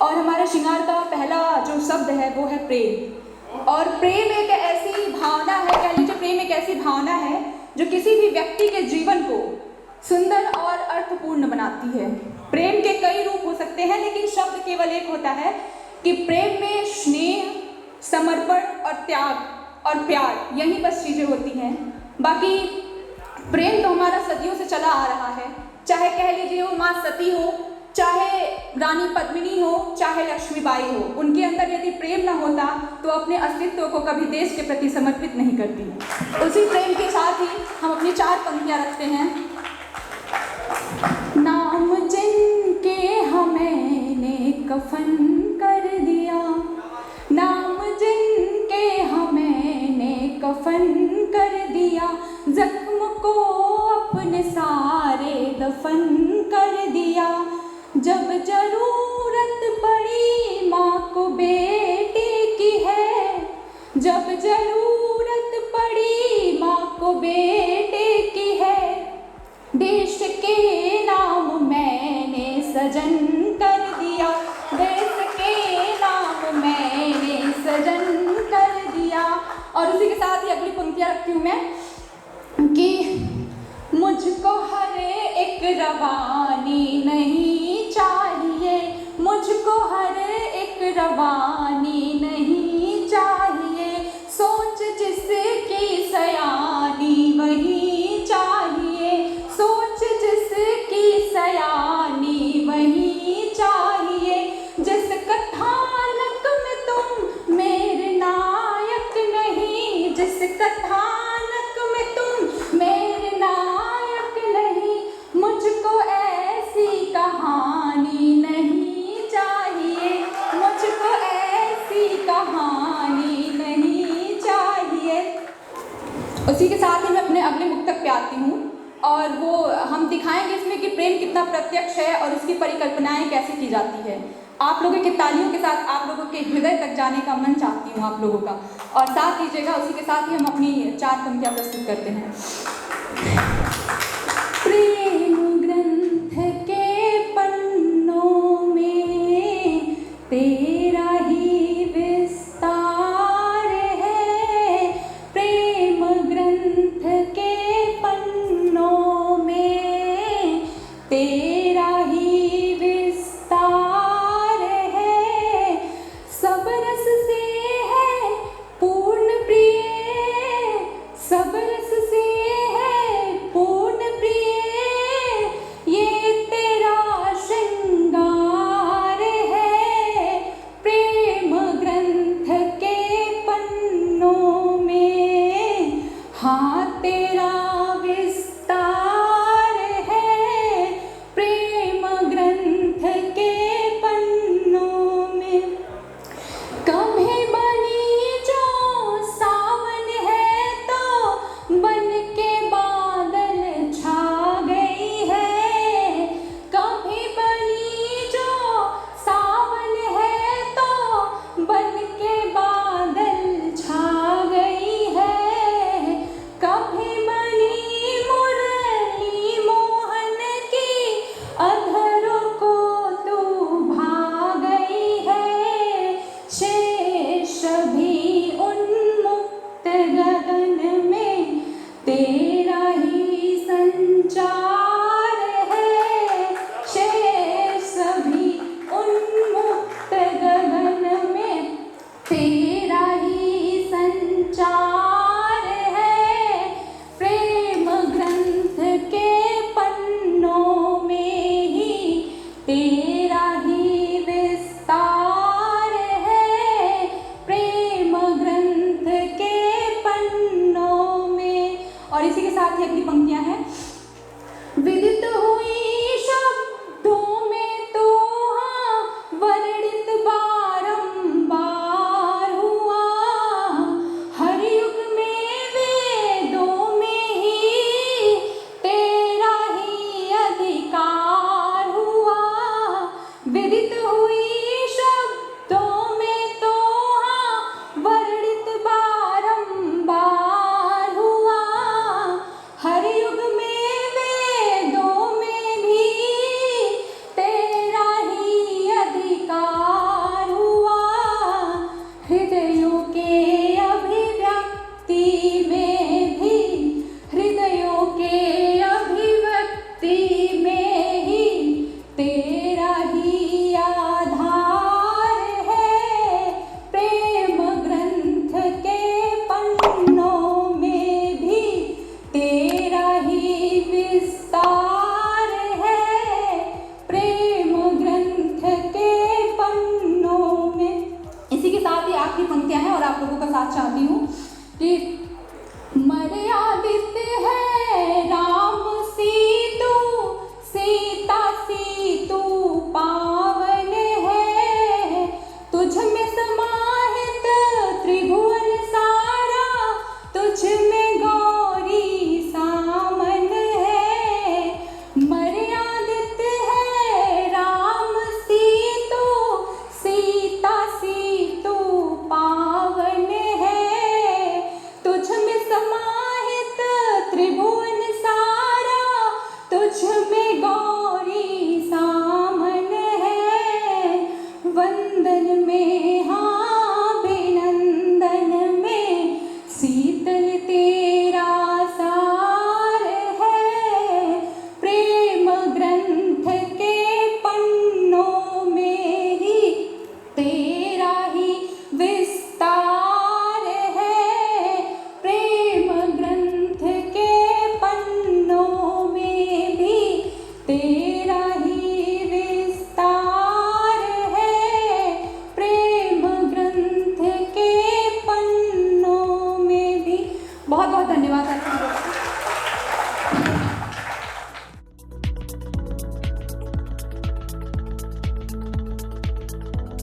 और हमारे श्रृंगार का पहला जो शब्द है वो है प्रेम। और प्रेम एक ऐसी भावना है, कह लीजिए प्रेम एक ऐसी भावना है जो किसी भी व्यक्ति के जीवन को सुंदर और अर्थपूर्ण बनाती है। प्रेम के कई रूप हो सकते हैं, लेकिन शब्द केवल एक होता है कि प्रेम में स्नेह, समर्पण और त्याग और प्यार, यही बस चीज़ें होती हैं। बाकी प्रेम तो हमारा सदियों से चला आ रहा है, चाहे कह लीजिए वो माँ सती हो, चाहे रानी पद्मिनी हो, चाहे लक्ष्मीबाई हो, उनके अंदर यदि प्रेम न होता तो अपने अस्तित्व को कभी देश के प्रति समर्पित नहीं करती। उसी प्रेम के साथ ही हम अपनी 4 पंक्तियाँ रखते हैं। नाम जिनके हमने कफन कर दिया, नाम जिनके हमने कफन कर दिया, जख्म को अपने सारे दफन कर दिया। जब जरूरत पड़ी माँ को बेटे की है, जब जरूरत पड़ी माँ को बेटे की है, देश के नाम मैंने सजन कर दिया, देश के नाम मैंने सजन कर दिया। और उसी के साथ ही अगली पंक्तियाँ रखती हूँ मैं कि मुझको हर एक रवानी नहीं चाहिए, मुझको हर एक रवानी नहीं चाहिए, सोच जिसकी सयानी वही चाहिए, सोच जिसकी सयानी वही चाहिए। जिस कथानक में तुम मेरे नायक नहीं, जिस कथानक में तुम मेरे नायक नहीं, मुझको ऐसी कहानी नहीं चाहिए, मुझको ऐसी कहानी नहीं चाहिए। उसी के साथ ही मैं अपने अगले मुक्तक पे आती हूँ और वो हम दिखाएंगे इसमें कि प्रेम कितना प्रत्यक्ष है और उसकी परिकल्पनाएं कैसे की जाती है। आप लोगों की तालियों के साथ आप लोगों के हृदय तक जाने का मन चाहती हूँ आप लोगों का, और साथ लीजिएगा। उसी के साथ ही हम अपनी 4 पंक्तियाँ प्रस्तुत करते हैं। प्रेम ग्रंथ के पन्नों में तेरा ही विस्तार है, प्रेम ग्रंथ के पन्नों में तेरा ही विस्तार है। सब रस से है पूर्ण प्रिय, सब रस से है पूर्ण प्रिय, ये तेरा श्रृंगार है, प्रेम ग्रंथ के पन्नों में हाँ तेरा विस्तार है, प्रेम ग्रंथ के पन्नों में। कभी बनी जो सावन है तो बन के बादल छा गई है, कभी बनी जो सावन है तो बन के बादल छा गई है, कभी बनी मुरली मोहन की अधरों को तू भा गई है, शेष भी उन्मुक्त गगन में तेरा ही संचार है, शेष भी उन्मुक्त गगन में तेरा ही संचार है, प्रेम ग्रंथ के पन्नों में ही तेरा ही विस्तार है, प्रेम ग्रंथ के पन्नों में। और इसी के साथ ही अगली पंक्तियां हैं। विदित हुई शब्दों में तो हाँ वर्णित बारंबार आखिरी पंक्तियां हैं और आप लोगों का साथ चाहती हूँ कि मर्यादित है राम सीतु, सीता सीतु पावन है, तुझ में समाहित त्रिभुवन सारा, तुझ में गौरी सामन है। मर्यादित है राम सीतु, सीता सीतु पावन है, तुझ में समाहित त्रिभुवन सारा, तुझ में गौरी सामन है। वंदन में हाँ अभिनंदन में शीतल तेरा सार है, प्रेम ग्रंथ के पन्नों में ही तेरा ही विस्तार है, प्रेम ग्रंथ के पन्नों में भी तेरा ही विस्तार है, प्रेम ग्रंथ के पन्नों में भी। बहुत बहुत धन्यवाद।